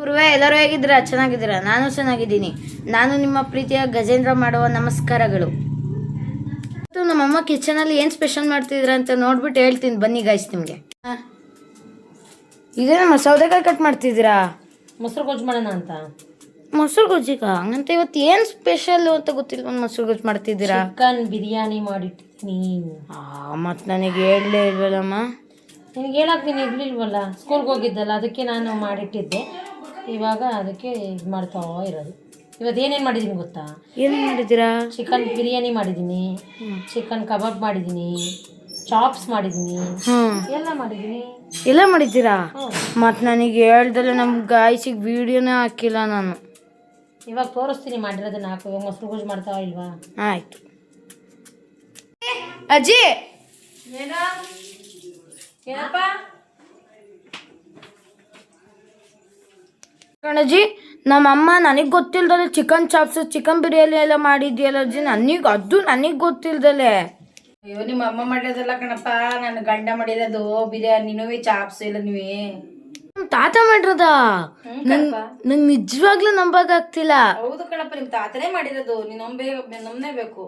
ಪೂರ್ವೆ ಎಲ್ಲರೂ ಹೇಗಿದ್ದೀರಾ? ಚೆನ್ನಾಗಿದ್ದೀರಾ? ನಾನು ಚೆನ್ನಾಗಿದ್ದೀನಿ. ನಾನು ನಿಮ್ಮ ಪ್ರೀತಿಯ ಗಜೇಂದ್ರ ಮಾಡುವ ನಮಸ್ಕಾರಗಳು. ಇವತ್ತು ನಮ್ಮಮ್ಮ ಕಿಚನಲ್ಲಿ ಏನು ಸ್ಪೆಷಲ್ ಮಾಡ್ತಿದ್ರ ಅಂತ ನೋಡ್ಬಿಟ್ಟು ಹೇಳ್ತೀನಿ ಬನ್ನಿ ಗೈಸ್ ನಿಮಗೆ. ಇದೇ ನಮ್ಮ ಸೌದೆಕಾಯಿ ಕಟ್ ಮಾಡ್ತಿದ್ದೀರಾ? ಮೊಸರು ಗೊಜ್ಜು ಮಾಡೋಣ ಅಂತ. ಮೊಸರು ಗೊಜ್ಜಿಗ ಹಂಗಂತ ಇವತ್ತು ಏನು ಸ್ಪೆಷಲ್ ಅಂತ ಗೊತ್ತಿಲ್ಲ, ಒಂದು ಮೊಸರು ಗೊಜ್ಜು ಮಾಡ್ತಿದ್ದೀರಾ? ಚಿಕನ್ ಬಿರಿಯಾನಿ ಮಾಡಿಟ್ಟಿದ್ದೀನಿ. ಮತ್ತು ನನಗೆ ಹೇಳಲೇ ಇಲ್ವಲ್ಲಮ್ಮ. ನಿನಗೆ ಹೇಳಕ್ಕೆ ನೀನು ಇರಲಿಲ್ವಲ್ಲ, ಸ್ಕೂಲ್ಗೆ ಹೋಗಿದ್ದಲ್ಲ, ಅದಕ್ಕೆ ನಾನು ಮಾಡಿಟ್ಟಿದ್ದೆ. ಇವಾಗ ಅದಕ್ಕೆ ಇದು ಮಾಡ್ತಾ ಇರೋದು. ಇವತ್ತು ಏನೇನು ಮಾಡಿದ್ದೀನಿ ಗೊತ್ತಾ? ಏನು ಮಾಡಿದ್ದೀರಾ? ಚಿಕನ್ ಬಿರಿಯಾನಿ ಮಾಡಿದ್ದೀನಿ, ಚಿಕನ್ ಕಬಾಬ್ ಮಾಡಿದ್ದೀನಿ, ಚಾಪ್ಸ್ ಮಾಡಿದ್ದೀನಿ, ಎಲ್ಲ ಮಾಡಿದ್ದೀನಿ. ಎಲ್ಲ ಮಾಡಿದ್ದೀರಾ? ಮತ್ತು ನನಗೆ ಹೇಳ್ದಲ್ಲ ನಮ್ಮ ಗಾಯ್ಸಿಗೆ ವೀಡಿಯೋನೇ ಹಾಕಿಲ್ಲ ನಾನು. ಇವಾಗ ತೋರಿಸ್ತೀನಿ ಮಾಡಿರೋದನ್ನ. ಹಾಕು. ಇವಾಗ ಮೊಸರು ಗೊಜ್ಜು ಮಾಡ್ತಾವ ಇಲ್ವಾ? ಆಯ್ತು. ಅಜ್ಜಿ ಏನಪ್ಪ ಕಣಜ್ಜಿ, ನಮ್ಮಮ್ಮ ನನಗೆ ಗೊತ್ತಿಲ್ದಲೆ ಚಿಕನ್ ಚಾಪ್ಸ್ ಚಿಕನ್ ಬಿರಿಯಾನಿ ಎಲ್ಲ ಮಾಡಿದ್ಯಲ್ಲ ಅಜ್ಜಿ, ನನಗೆ ಗೊತ್ತಿಲ್ದಲೆ. ಅಯ್ಯೋ ನಿಮ್ಮ ಅಮ್ಮ ಮಾಡಿರೋದಲ್ಲ ಕಣಪ್ಪ, ನನ್ನ ಗಂಡ ಮಾಡಿರೋದು ಬಿರಿಯಾನಿನೂ ಚಾಪ್ಸ್ ಎಲ್ಲ ನೀವೇ ನಮ್ಮ ತಾತ ಮಾಡಿರೋದ? ನಂಗೆ ನಿಜವಾಗ್ಲೂ ನಂಬಕ್ಕಾಗ್ತಿಲ್ಲ. ಹೌದು ಕಣಪ್ಪ, ನಿಮ್ ತಾತನೇ ಮಾಡಿರೋದು. ನೀನು ನಂಬಲೇಬೇಕು.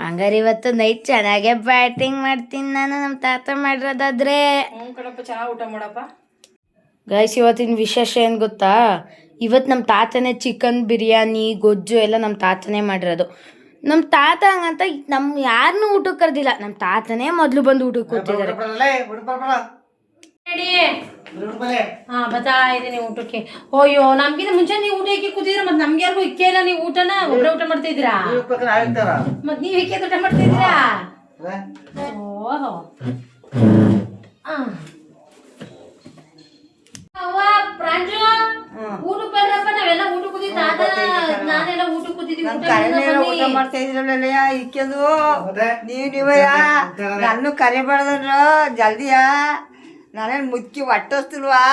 ಹಂಗಾರೆ ಇವತ್ತು ನೈಟ್ ಚೆನ್ನಾಗೆ ಬ್ಯಾಟಿಂಗ್ ಮಾಡ್ತೀನಿ ನಾನು, ನಮ್ಮ ತಾತ ಮಾಡಿರೋದಾದ್ರೆ. ಕಣಪ್ಪ, ಚೆನ್ನಾಗಿ ಊಟ ಮಾಡಪ್ಪ. ಗೈಸ್, ಇವತ್ತಿನ ವಿಶೇಷ ಏನು ಗೊತ್ತಾ? ಇವತ್ತು ನಮ್ಮ ತಾತನೇ ಚಿಕನ್ ಬಿರಿಯಾನಿ ಗೊಜ್ಜು ಎಲ್ಲ ನಮ್ಮ ತಾತನೇ ಮಾಡಿರೋದು. ನಮ್ಮ ತಾತ ಹಂಗಂತ ಯಾರನ್ನೂ ಊಟಕ್ಕೆ ಕರೆದಿಲ್ಲ, ನಮ್ಮ ತಾತನೇ ಮೊದಲು ಬಂದು ಊಟಕ್ಕೆ ಕೂತಿದ್ದಾರೆ. ಹಾಂ, ಬರ್ತಾ ಇದ್ದೀನಿ ಊಟಕ್ಕೆ. ಅಯ್ಯೋ, ನಮ್ಗಿಂತ ಮುಂಚೆ ನೀವು ಊಟಕ್ಕೆ ಕೂತಿದ್ದೀರಾ, ಮತ್ತೆ ನಮ್ಗೆ ಯಾರಿಗೂ ಇಕ್ಕೇ ಇಲ್ಲ. ನೀವು ಊಟನ ಒಬ್ಬರೇ ಊಟ ಮಾಡ್ತಾ ಇದ್ದೀರಾ? ಮತ್ತೆ ನೀವು ಇಕ್ಕೆ ಊಟ ಮಾಡ್ತಾ ಇದ್ದೀರಾ? ಓಹೋ. ಅವ್ವ ಪ್ರಾಂಜು, ಊಟಕ್ಕೆ ಬರ್ರಪ್ಪ. ನಾವೆಲ್ಲ ಊಟಕ್ಕೆ ಕೂತಿದ್ದ, ನಾನೆಲ್ಲ ಊಟಕ್ಕೆ ಕೂತಿದ್ದೀವಿ. ಊಟ ಮಾಡ್ತಾ ಇದ್ರಲ್ಲ ಇಕ್ಕೆದು ನೀವಯ್ಯ ನನ್ನ ಕರಿಬಾರ್ದ್ರ ಜಲ್ದಿಯಾ, ನಾನೇನು ಮುಚ್ಚಿ ಒಟ್ಟಿಸ್ತಿಲ್ವಾ?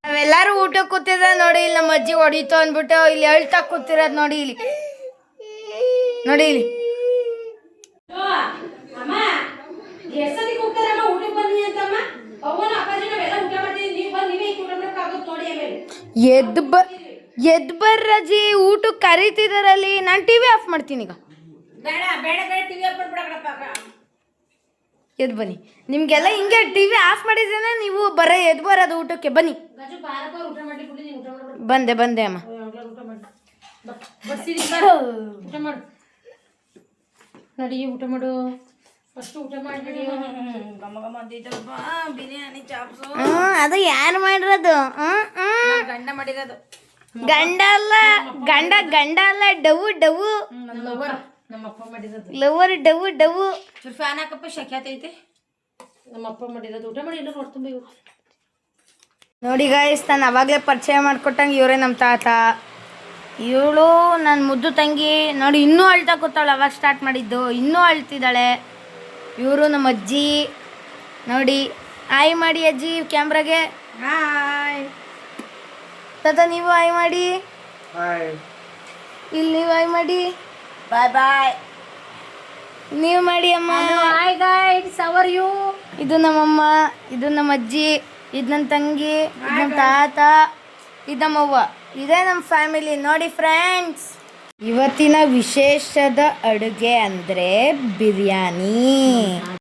ನಾವೆಲ್ಲರೂ ಊಟಕ್ಕೆ ಕೂತಿದ ನೋಡಿ. ಇಲ್ಲಿ ನಮ್ಮ ಅಜ್ಜಿ ಹೊಡಿತು ಅಂದ್ಬಿಟ್ಟು ಇಲ್ಲಿ ಹೇಳ್ತಾ ಕೂತಿರೋದು ನೋಡಿ. ಇಲ್ಲಿ ನೋಡಿ, ಇಲ್ಲಿ ಎದ್ದು ಬರ್ರಜ್ಜಿ, ಊಟಕ್ಕೆ ಕರೀತಿದಾರಲ್ಲಿ. ನಾನು ಟಿವಿ ಆಫ್ ಮಾಡ್ತೀನಿ ಈಗ. ಎದ್ದು ಬನ್ನಿ. ನಿಮ್ಗೆಲ್ಲ ಹಿಂಗೆ ಟಿವಿ ಆಫ್ ಮಾಡಿದ್ದೇನೆ, ನೀವು ಬರೀ ಎದ್ದು ಬರೋದು ಊಟಕ್ಕೆ. ಬನ್ನಿ. ಬಂದೆ ಅಮ್ಮ. ಊಟ ಮಾಡು ನಡಿ, ಊಟ ಮಾಡು ಫಸ್ಟ್. ಊಟ ಮಾಡಿ ಬಿರಿಯಾನಿ ಚಾಪ್ಸ್ ಅದು ಯಾರು ಮಾಡಿರೋದು? ಗಂಡ ಮಾಡಿರೋದು. ಗಂಡ ಅಲ್ಲ ಡವು ನಮ್ಮಪ್ಪ ಮಾಡಿರೋದು. ಲವರ್ ಡವು. ಫ್ಯಾನ್ ಹಾಕಪ್ಪ, ಶಕ್ಯಾತೈತೆ. ನಮ್ಮಪ್ಪ ಮಾಡಿರೋದು. ಊಟ ಮಾಡಿ ಎಲ್ಲರೂ ಹೊರತುಂಬ. ನೋಡಿ ಗಾಯ್ಸ್, ನಾನು ಅವಾಗಲೇ ಪರಿಚಯ ಮಾಡ್ಕೊಟ್ಟಂಗೆ ಇವರೇ ನಮ್ಮ ತಾತ. ಇವಳು ನನ್ನ ಮುದ್ದು ತಂಗಿ. ನೋಡಿ, ಇನ್ನೂ ಅಳ್ತಾ ಕೂತಾಳೆ. ಅವಾಗ ಸ್ಟಾರ್ಟ್ ಮಾಡಿದ್ದು, ಇನ್ನೂ ಅಳ್ತಿದ್ದಾಳೆ. ಇವರು ನಮ್ಮ ಅಜ್ಜಿ. ನೋಡಿ, ಆಯ್ ಮಾಡಿ ಅಜ್ಜಿ ಕ್ಯಾಮ್ರಾಗೆ. ಹಾಯ್ ತಾತ, ನೀವು ಆಯ್ ಮಾಡಿ. ಇಲ್ಲಿ ನೀವು ಆಯ್ ಮಾಡಿ. ಬಾಯ್ ಬಾಯ್. ನೀವು ಮಾಡಿ ಅಮ್ಮ. Hi guys, how are you? ಇದು ನಮ್ಮಮ್ಮ, ಇದು ನಮ್ಮ ಅಜ್ಜಿ, ಇದು ನನ್ನ ತಂಗಿ, ಇದು ನಮ್ಮ ತಾತ, ಇದು ನಮ್ಮವ್ವ. ಇದೇ ನಮ್ಮ ಫ್ಯಾಮಿಲಿ. ನೋಡಿ ಫ್ರೆಂಡ್ಸ್, ಇವತ್ತಿನ ವಿಶೇಷದ ಅಡುಗೆ ಅಂದರೆ ಬಿರಿಯಾನಿ.